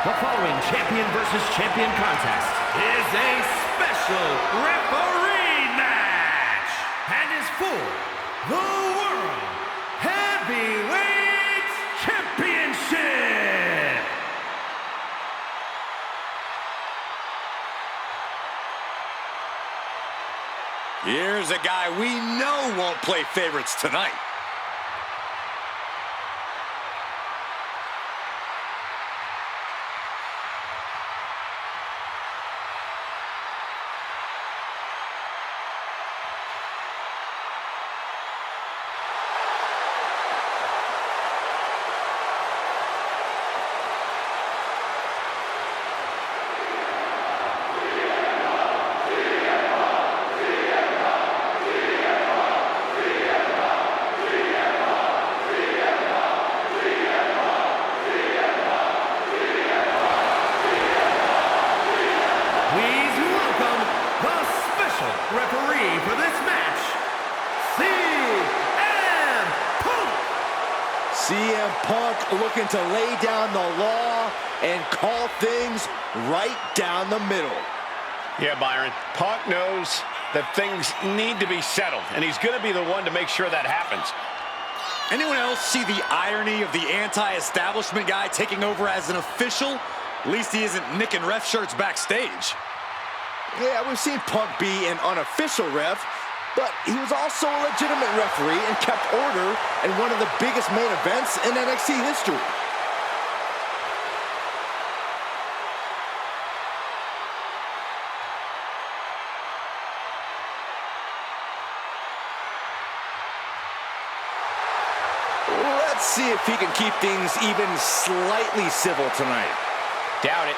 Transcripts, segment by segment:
The following champion versus champion contest is a special referee match and is for the World Heavyweight Championship. Here's a guy we know won't play favorites tonight. Referee for this match, CM Punk looking to lay down the law and call things right down the middle. Yeah, Byron, Punk knows that things need to be settled, and he's going to be the one to make sure that happens. Anyone else see the irony of the anti-establishment guy taking over as an official? At least he isn't nicking ref shirts backstage. Yeah, we've seen Punk be an unofficial ref, but he was also a legitimate referee and kept order in one of the biggest main events in NXT history. Let's see if he can keep things even slightly civil tonight. Doubt it.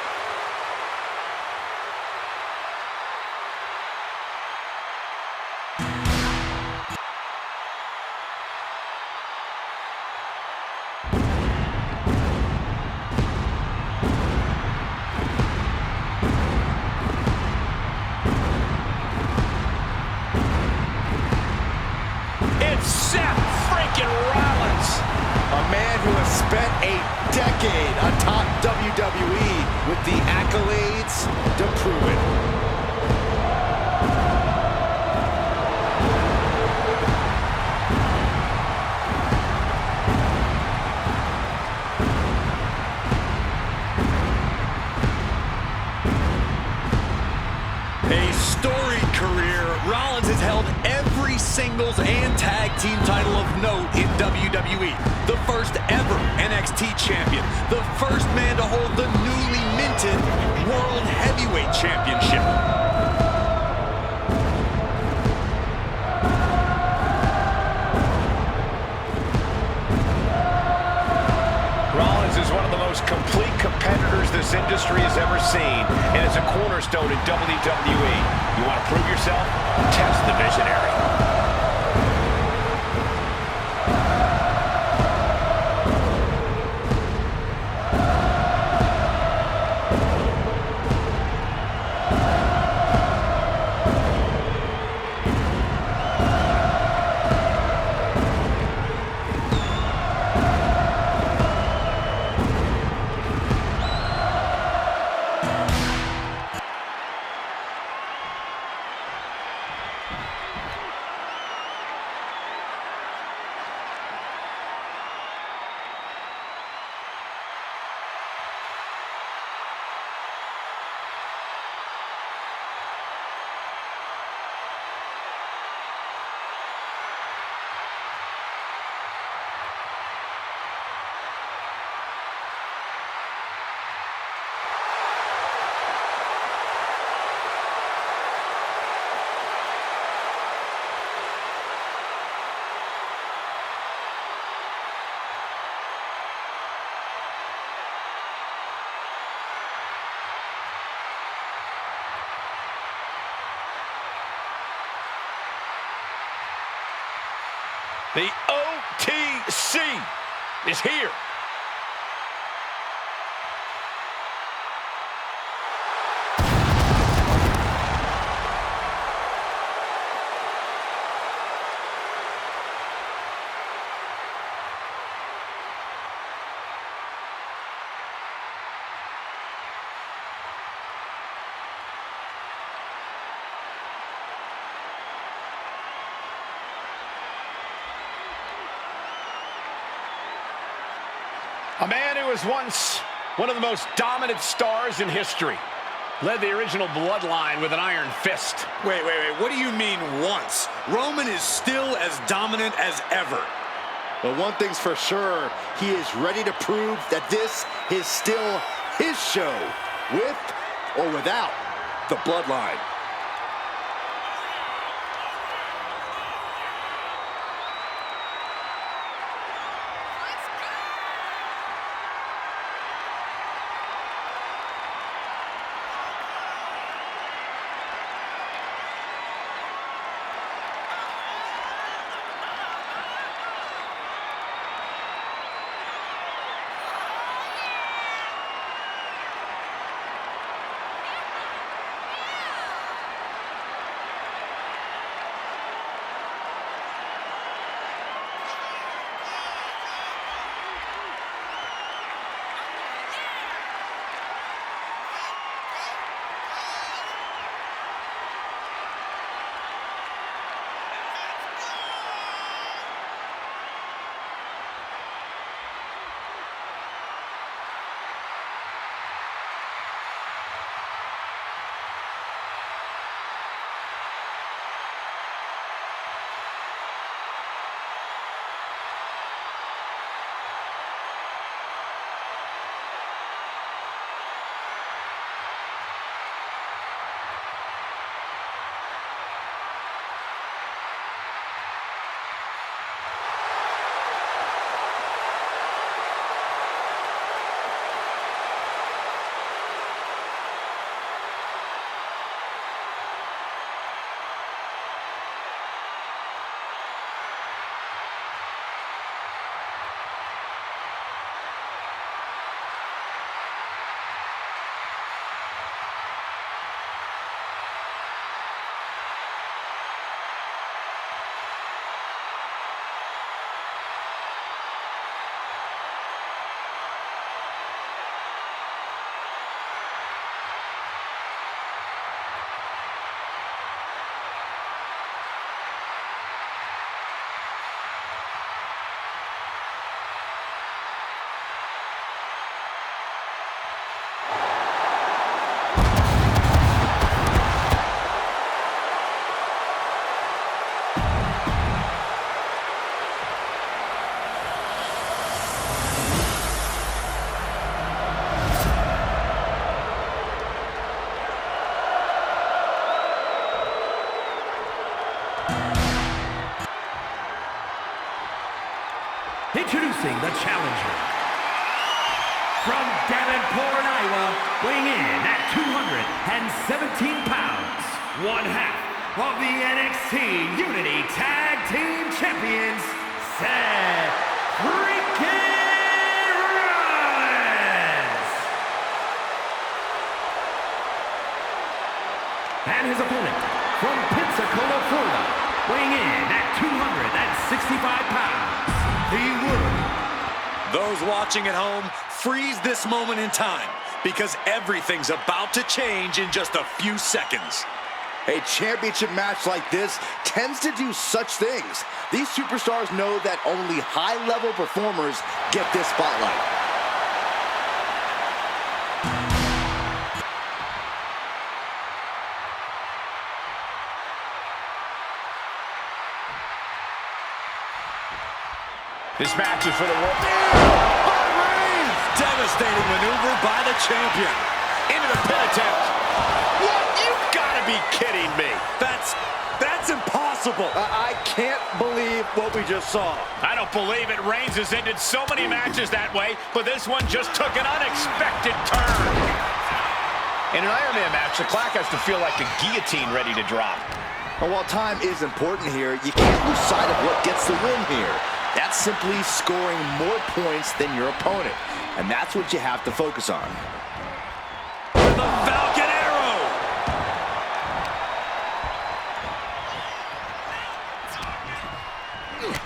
Seth freaking Rollins, a man who has spent a decade atop WWE with the accolades to prove it. A storied career, Rollins has held every singles and tag team title of note in WWE. The first ever NXT champion. The first man to hold the newly minted World Heavyweight Championship. Rollins is one of the most complete competitors this industry has ever seen, and is a cornerstone in WWE. You want to prove yourself? Test the visionary. The OTC is here. A man who was once one of the most dominant stars in history. Led the original bloodline with an iron fist. Wait. What do you mean once? Roman is still as dominant as ever. But one thing's for sure, he is ready to prove that this is still his show, with or without the bloodline. Introducing the challenger. From Davenport, Iowa, weighing in at 217 pounds, one half of the NXT Unity Tag Team Champions, Seth freaking Rollins. And his opponent from Pensacola, Florida, weighing in at 265 pounds, the world. Those watching at home, freeze this moment in time, because everything's about to change in just a few seconds. A championship match like this tends to do such things. These superstars know that only high-level performers get this spotlight. This match is for the world. Reigns! Devastating maneuver by the champion. Into the pin attempt. What? You've got to be kidding me. That's impossible. I can't believe what we just saw. I don't believe it. Reigns has ended so many matches that way, but this one just took an unexpected turn. In an Iron Man match, the clock has to feel like a guillotine ready to drop. And while time is important here, you can't lose sight of what gets the win here. That's simply scoring more points than your opponent. And that's what you have to focus on. The Falcon Arrow!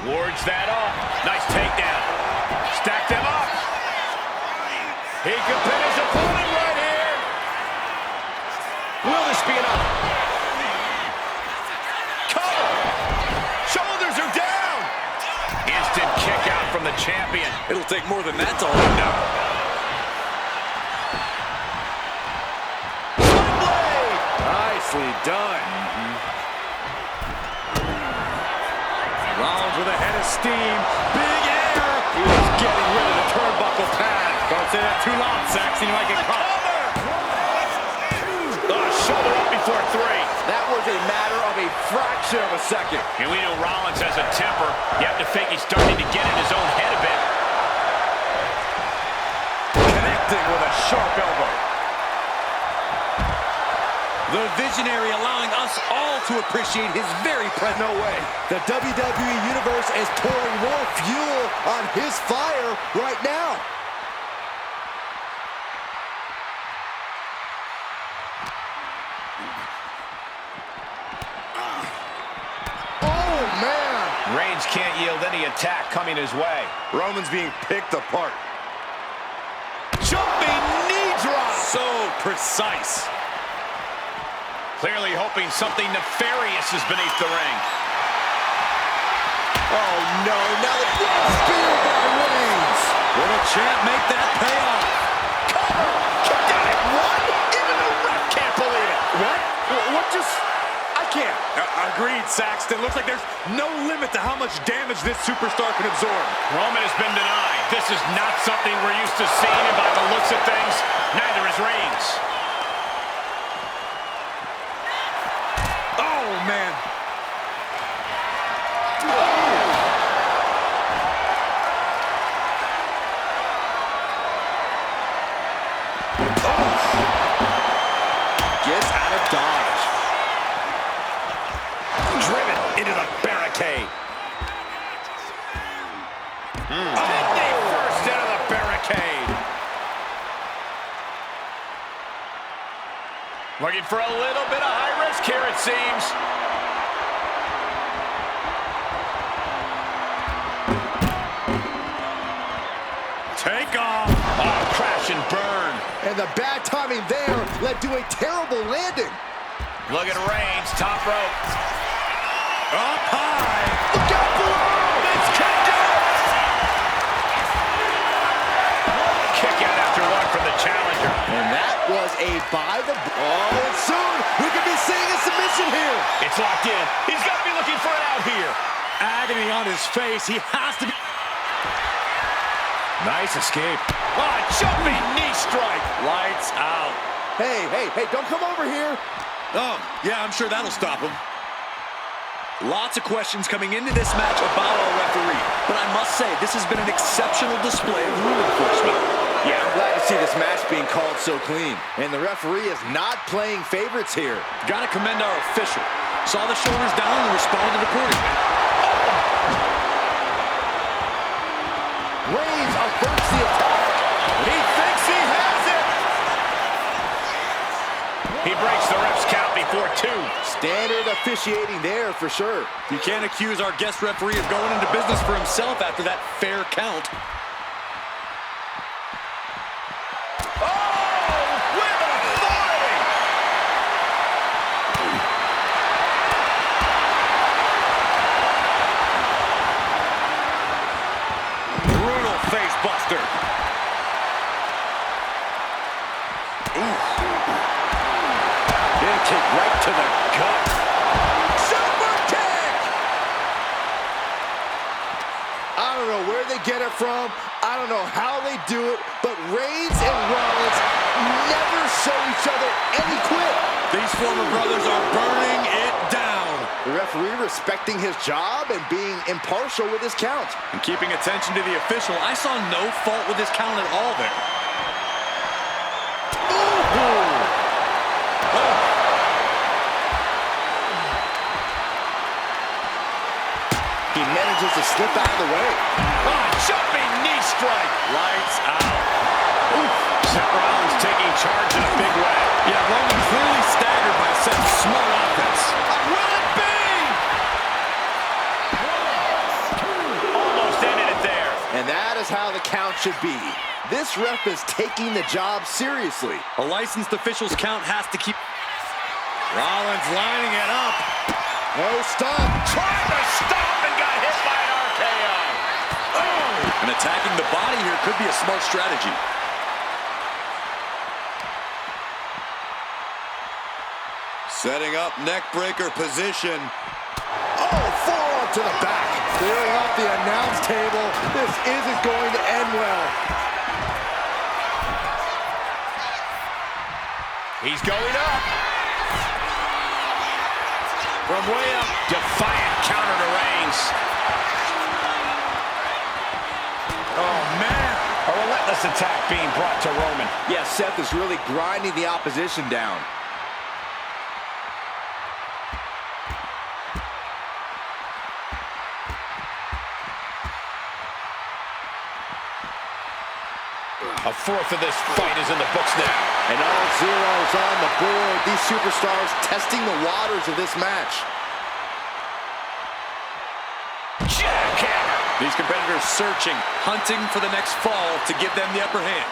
Wards that off. Nice takedown. Stack them up. He can pin his opponent right here. Will this be enough? Cover. Shoulders are down. Instant kick out from the champ champion. It'll take more than that to hold him down. Nicely done. Rollins with a head of steam. Big air. He is getting rid of the turnbuckle pad. Don't say that too loud, Saxon. You might get caught. Shoulder up before 3. That was a matter of a fraction of a second. And we know Rollins has a temper. You have to think he's starting to get in his own head a bit. Connecting with a sharp elbow. The visionary allowing us all to appreciate his very presence. No way. The WWE Universe is pouring more fuel on his fire right now. Oh, man. Reigns can't yield any attack coming his way. Roman's being picked apart. Jumping knee drop. So precise. Clearly hoping something nefarious is beneath the ring. Oh, no. Now the spear by Reigns. Will the champ make that pay off? Cover! Kicked out at 1? Even the ref can't believe it. What? What just... I can't. Agreed, Saxton. Looks like there's no limit to how much damage this superstar can absorb. Roman has been denied. This is not something we're used to seeing, and by the looks of things, neither is Reigns. Oh, man. Gets out of dodge. Driven into the barricade. Kidney first into the barricade. Looking for a little bit of high risk here, it seems. Take off. Oh, crash and burn. And the bad timing there led to a terrible landing. Look at Reigns, top rope. Up high. Look out below. It's kicked out. Kick out after 1 from the challenger. And that was a by the... Oh, and soon we could be seeing a submission here. It's locked in. He's got to be looking for it out here. Agony on his face. He has to be... Nice escape. Oh, jumping knee strike. Lights out. Hey, don't come over here. Oh, yeah, I'm sure that'll stop him. Lots of questions coming into this match about our referee, but I must say, this has been an exceptional display of rule enforcement. Yeah, I'm glad to see this match being called so clean. And the referee is not playing favorites here. Gotta commend our official. Saw the shoulders down and responded accordingly. Reigns averts the attack. He thinks he has it! He breaks the ref's count before 2. Standard officiating there for sure. You can't accuse our guest referee of going into business for himself after that fair count. Buster. Ooh. Big kick right to the gut. Super kick! I don't know where they get it from. I don't know how they do it, but Reigns and Rollins never show each other any quit. These former brothers are burning it down. The referee respecting his job and being impartial with his count. And keeping attention to the official, I saw no fault with his count at all there. He manages to slip out of the way. Oh, jumping knee strike. Lights out. Oof. Seth Rollins taking charge in a big way. Yeah, Roman clearly staggered by Seth's smart offense. Will it be? Almost ended it there. And that is how the count should be. This ref is taking the job seriously. A licensed official's count has to keep... Rollins lining it up. No stop. Tried to stop and got hit by an RKO. Oh! And attacking the body here could be a smart strategy. Setting up neck-breaker position. Oh, forearm to the back. Clearing off the announce table. This isn't going to end well. He's going up. From way up. Defiant counter to Reigns. Oh, man. A relentless attack being brought to Roman. Yeah, Seth is really grinding the opposition down. A fourth of this fight is in the books now. And all zeros on the board. These superstars testing the waters of this match. Jackhammer. These competitors searching, hunting for the next fall to give them the upper hand.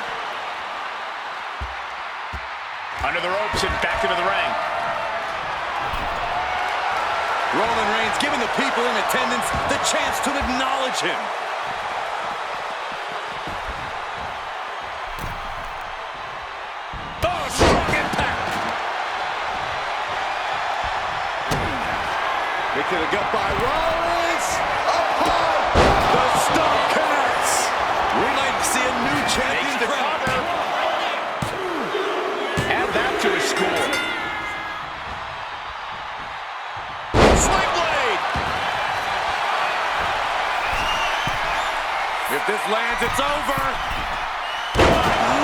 Under the ropes and back into the ring. Roman Reigns giving the people in attendance the chance to acknowledge him. To the gut by Rollins. Up high. The stomp connects. We might see a new champion crowned. Add that to his score. Sling blade. If this lands, it's over.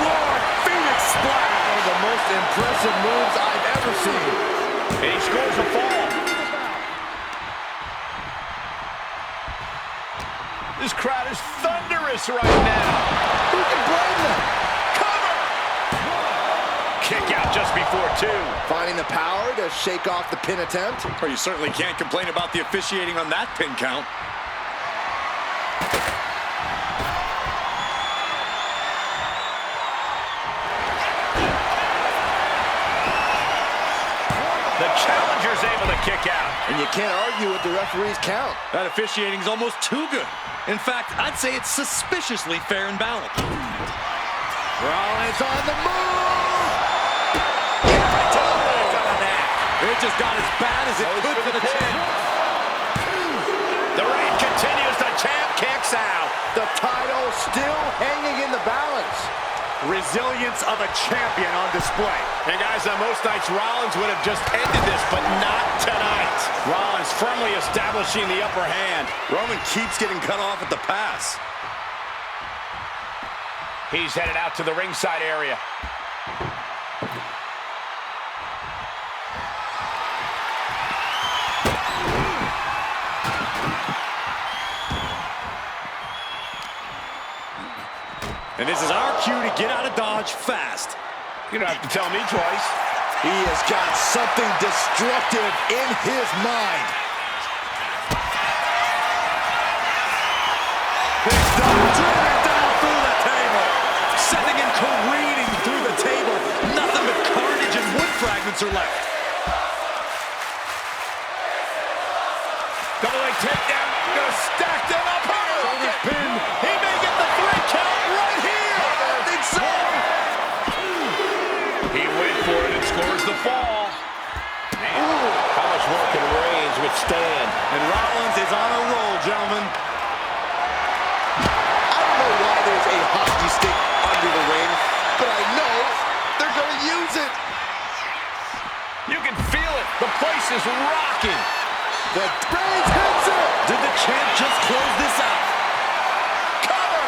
Lord Phoenix Splash. One of the most impressive moves I've ever seen. And he scores a fall. This crowd is thunderous right now. Who can blame them? Cover! Kick out just before 2. Finding the power to shake off the pin attempt. Well, you certainly can't complain about the officiating on that pin count. The challenger's able to kick out. And you can't argue with the referee's count. That officiating is almost too good. In fact, I'd say it's suspiciously fair and balanced. Rollins on the move! Right to the base on the neck. It just got as bad as it could for the champ. The reign continues. The champ kicks out. The title still hanging in the balance. Resilience of a champion on display. And guys, on most nights, Rollins would have just ended this, but not tonight. Rollins firmly establishing the upper hand. Roman keeps getting cut off at the pass. He's headed out to the ringside area. And this is our cue to get out of Dodge fast. You don't have to tell me twice. He has got something destructive in his mind. Big Dog driven down through the table. Sending him careening through the table. Nothing but carnage and wood fragments are left. Double leg takedown. Gonna stack them up. Shoulders pinned. He may get the 3 count right here. I think so. He went for it and scores the fall. Man, how much more can Reigns withstand? And Rollins is on a roll, gentlemen. I don't know why there's a hockey stick under the ring, but I know they're going to use it. You can feel it. The place is rocking. The Reigns hits it. Did the champ just close this out? Cover.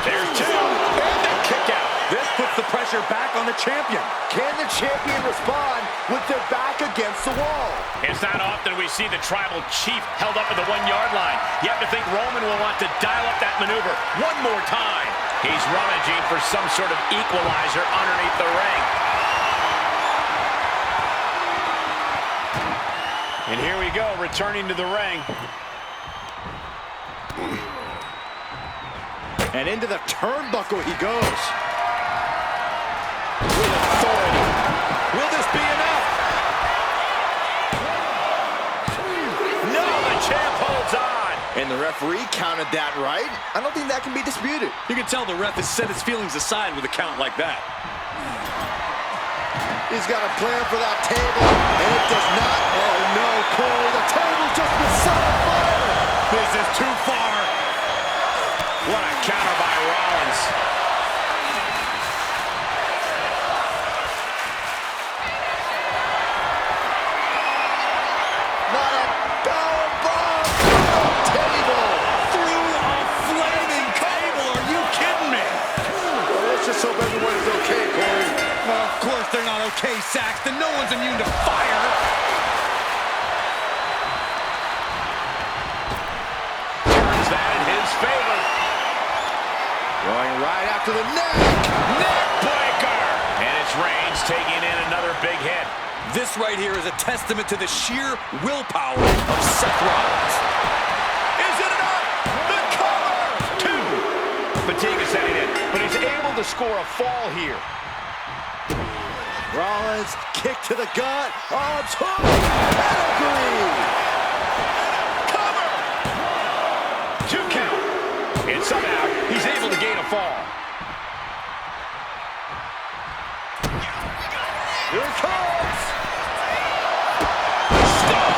There's 2. And the kick out. This puts the pressure back on the champion. Can the champion respond with their back against the wall? It's not often we see the tribal chief held up at the 1-yard line. You have to think Roman will want to dial up that maneuver one more time. He's rummaging for some sort of equalizer underneath the ring. And here we go, returning to the ring. And into the turnbuckle he goes. With authority. Will this be enough? No, the champ holds on. And the referee counted that right. I don't think that can be disputed. You can tell the ref has set his feelings aside with a count like that. He's got a plan for that table, and it does not. Oh no, Corey, the table just been set on fire. This is too far. What a counter by Rollins. Not a power bomb through the table. Through a flaming table. Are you kidding me? Well, let's just hope everyone is okay, Corey. Well, of course they're not okay, Saxton. No one's immune to fire. Turns that in his favor. Going right after the neck. Neck breaker. And it's Reigns taking in another big hit. This right here is a testament to the sheer willpower of Seth Rollins. Is it enough? The cover! 2. Fatigue is setting in, but he's able to score a fall here. Rollins, kick to the gut. Arms hook. Pedigree. Cover! 2 count. And somehow, he's able to gain a fall. Here it comes. Stop.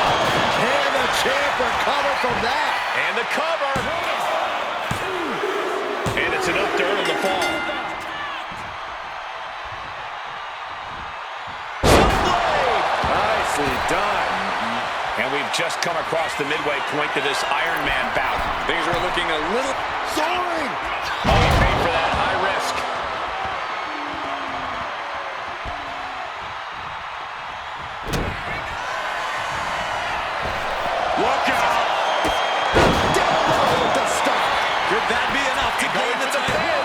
Can the champ recover from that? And the cover. And it's enough to earn the fall. Nicely done. And we've just come across the midway point to this Iron Man bout. Things are looking a little... Soaring. Oh, he paid for that high risk. Look out! Down low with the stop. Could that be enough to gain the title?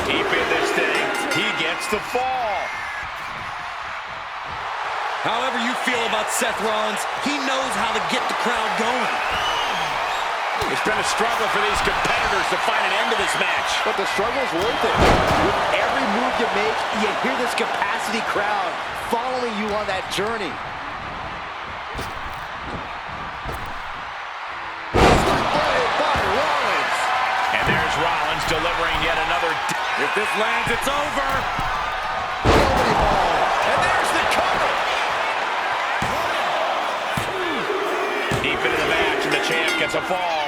Deep in this thing, he gets the fall. However you feel about Seth Rollins, he knows how to get the crowd going. It's been a struggle for these competitors to find an end to this match. But the struggle's worth it. With every move you make, you hear this capacity crowd following you on that journey. By Rollins. And there's Rollins delivering yet another. If this lands, it's over. Nobody ball. And there's the cover. Deep into the match, and the champ gets a fall.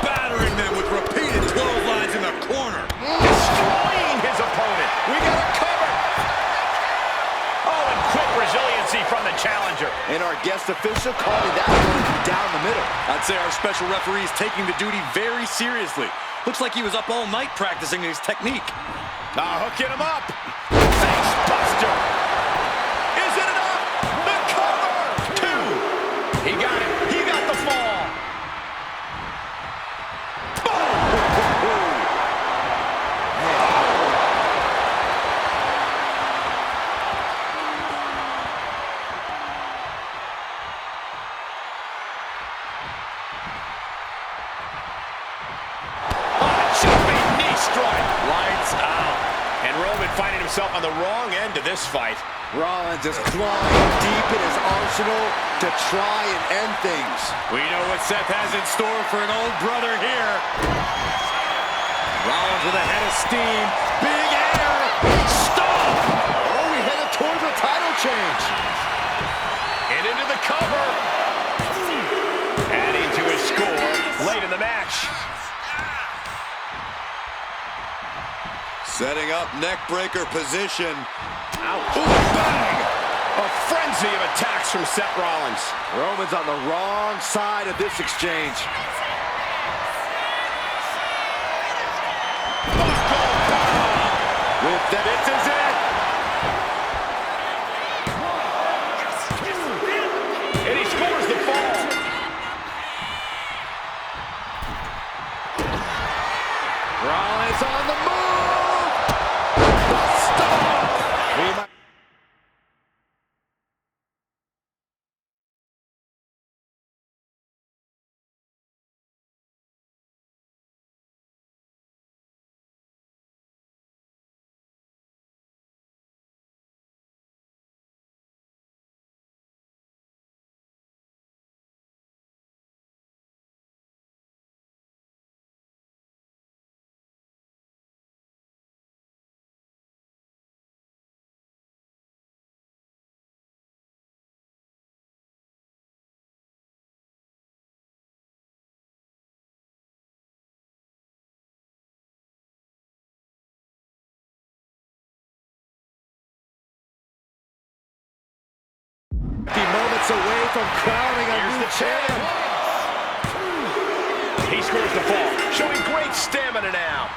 Battering them with repeated clotheslines in the corner. Destroying his opponent. We got a cover. Oh, and quick resiliency from the challenger. And our guest official calling that one down the middle. I'd say our special referee is taking the duty very seriously. Looks like he was up all night practicing his technique. Hooking him up. Face buster. Is it enough? The cover. 2. He got it. He got the fall. Jumping knee strike. Lights out. And Roman finding himself on the wrong end of this fight. Rollins is clawing deep in his arsenal to try and end things. We know what Seth has in store for an old brother here. Rollins with a head of steam. Big air. Stop! Oh, we headed towards a title change. And into the cover. Adding to his score late in the match. Setting up neckbreaker position. Ouch. Ooh, bang! A frenzy of attacks from Seth Rollins. Roman's on the wrong side of this exchange. With that, This is it. And he scores the fall. Rollins on the move. The stomp. Moments away from crowning a new champ. He scores the fall, showing great stamina now.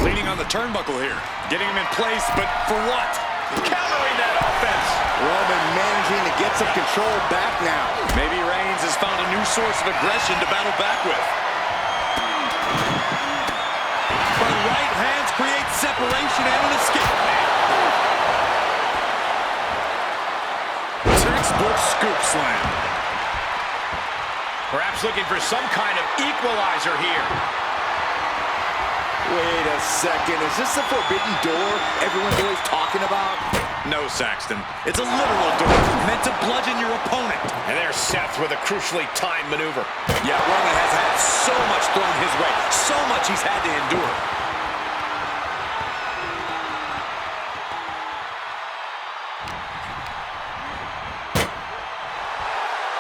Leaning on the turnbuckle here. Getting him in place, but for what? Countering that offense. Roman managing to get some control back now. Maybe Reigns has found a new source of aggression to battle back with. But right hands create separation and an escape. Textbook scoop slam. Perhaps looking for some kind of equalizer here. Wait a second, is this the forbidden door everyone's always talking about? No, Saxton. It's a literal door meant to bludgeon your opponent. And there's Seth with a crucially timed maneuver. Yeah, Roman has had so much thrown his way, so much he's had to endure.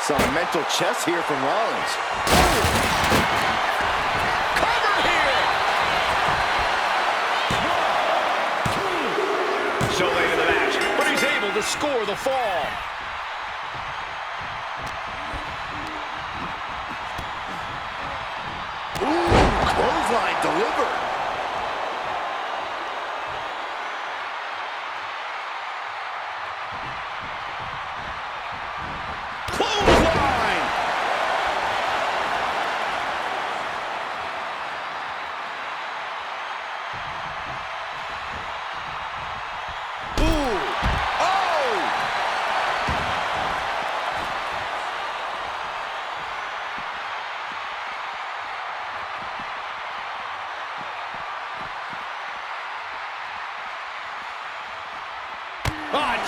Some mental chess here from Rollins. Cover here! So late in the match, but he's able to score the fall. Ooh, clothesline delivered.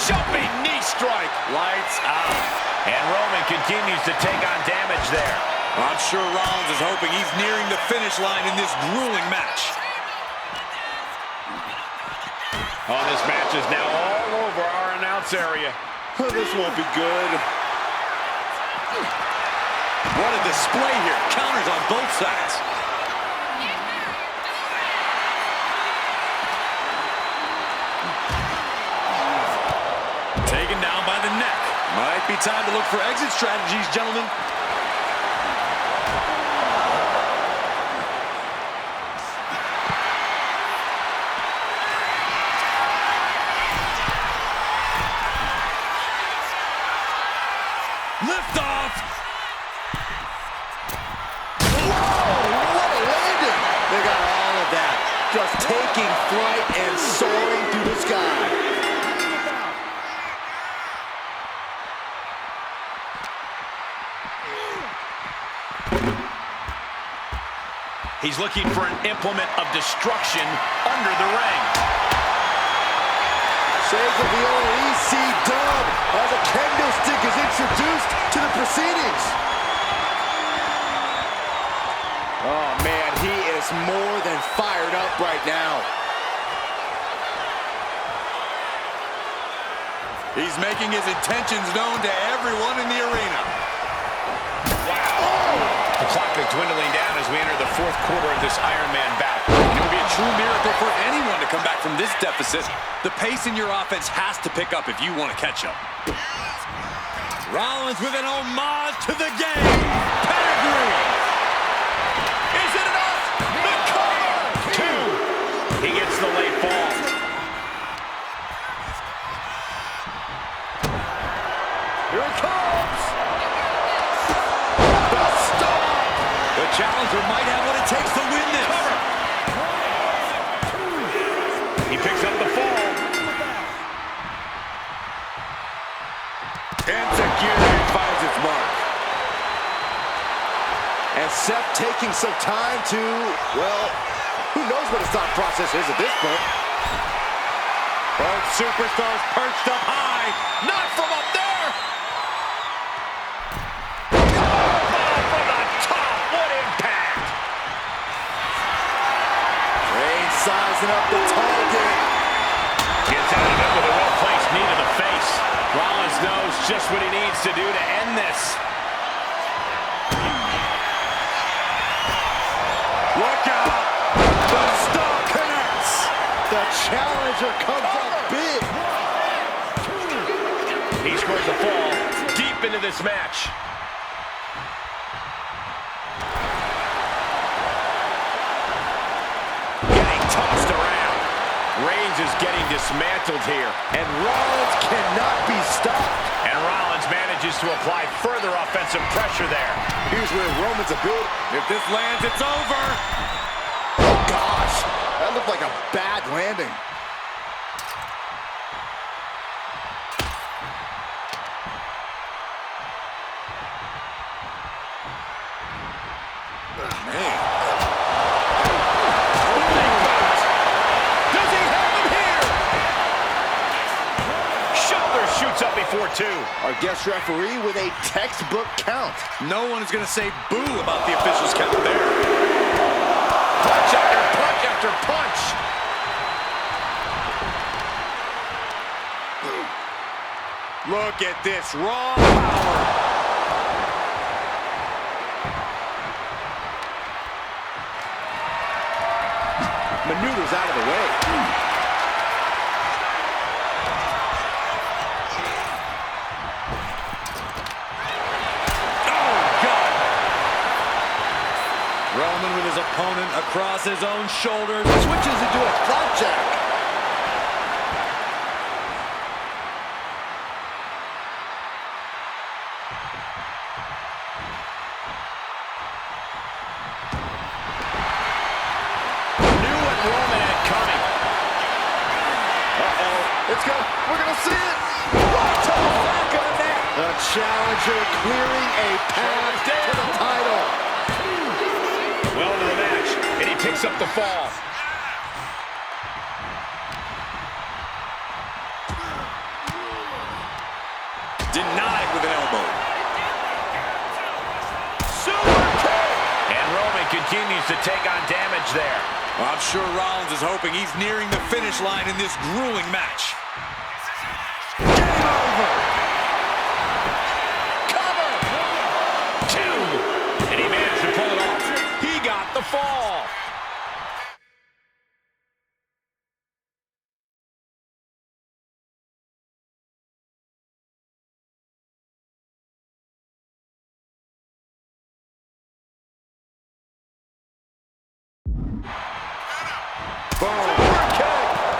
Jumping knee strike. Lights out. And Roman continues to take on damage there. I'm sure Rollins is hoping he's nearing the finish line in this grueling match. Oh, this match is now all over our announce area. Oh, this won't be good. What a display here. Counters on both sides. Taken down by the neck. Might be time to look for exit strategies, gentlemen. Lift off. Whoa, what a landing. They got all of that. Just taking flight and soaring through the sky. He's looking for an implement of destruction under the ring. Shades of the old EC dub as a kendo stick is introduced to the proceedings. Oh man, he is more than fired up right now. He's making his intentions known to everyone in the arena. The clock is dwindling down as we enter the fourth quarter of this Iron Man bout. It would be a true miracle for anyone to come back from this deficit. The pace in your offense has to pick up if you want to catch up. Rollins with an homage to the game. Pedigree. Is it enough? The cover. Two. He gets the late fall. Here it comes. The challenger might have what it takes to win this. He picks up the fall. Insecurity finds its mark. And Seth taking some time to, well, who knows what his thought process is at this point. Both superstars perched up high. Not from up there. Oh, from the top. What impact. Reigns sizing up the target. Gets out of it with a well-placed knee to the face. Rollins knows just what he needs to do to end this. Look out. The star connects. The challenger comes up big. He scores a fall deep into this match. Getting tossed around. Reigns is getting dismantled here. And Rollins cannot be stopped. And Rollins manages to apply further offensive pressure there. Here's where Roman's ability. If this lands, it's over. Oh, gosh. That looked like a bad landing. Man. Does he have him here? Shoulder shoots up before two. Our guest referee with a textbook count. No one is going to say boo about the officials' count there. Punch after punch after punch. Look at this raw power. Maneuvers out of the way. Oh, God. Roman with his opponent across his own shoulders. Switches into a flapjack. We're gonna see it. Right to the back of the neck. The challenger clearing a path to the title. Well into the match, and he picks up the fall. Denied with an elbow. Super kick! And Roman continues to take on damage there. Well, I'm sure Rollins is hoping he's nearing the finish line in this grueling match. Game over. Cover! Two! And he managed to pull it off. He got the fall.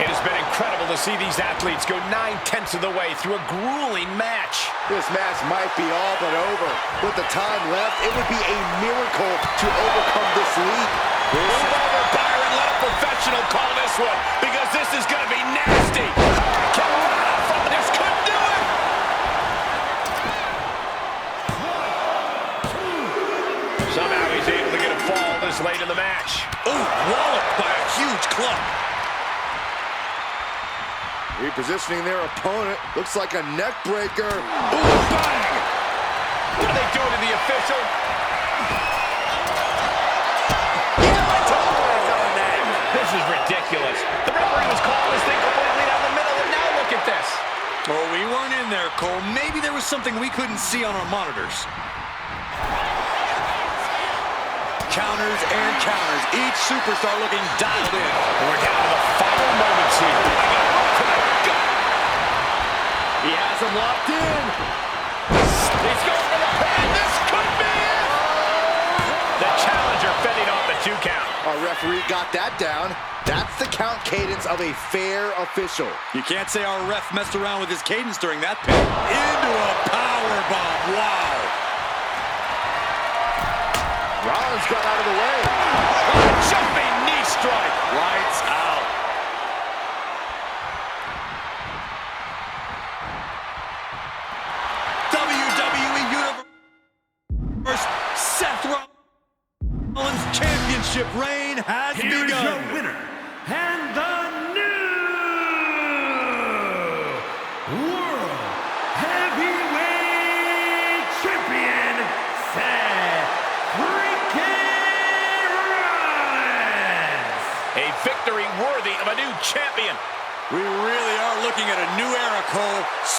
It has been incredible to see these athletes go 9/10 of the way through a grueling match. This match might be all but over. With the time left, it would be a miracle to overcome this lead. Move over, Byron. Let a professional call this one, because this is going to be nasty. This could do it. Somehow he's able to get a fall this late in the match. Oh, walloped by a huge club. Repositioning their opponent. Looks like a neck breaker. Ooh, bang! What are they doing to the official? This is ridiculous. The referee was calling this thing completely down the middle, and now look at this. Oh, we weren't in there, Cole. Maybe there was something we couldn't see on our monitors. Counters and counters. Each superstar looking dialed in. And we're down to the final moments here. He has him locked in. He's going for the pin. This could be it. The challenger fending off the 2 count. Our referee got that down. That's the count cadence of a fair official. You can't say our ref messed around with his cadence during that pin. Into a powerbomb. Wow. Rollins got out of the way. Jumping knee strike. Lights out. WWE Universe Seth Rollins Championship reign has Here's begun. your winner, and the new World Heavyweight Champion, Seth freaking Rollins! A victory worthy of a new champion. We really are looking at a new era, Cole.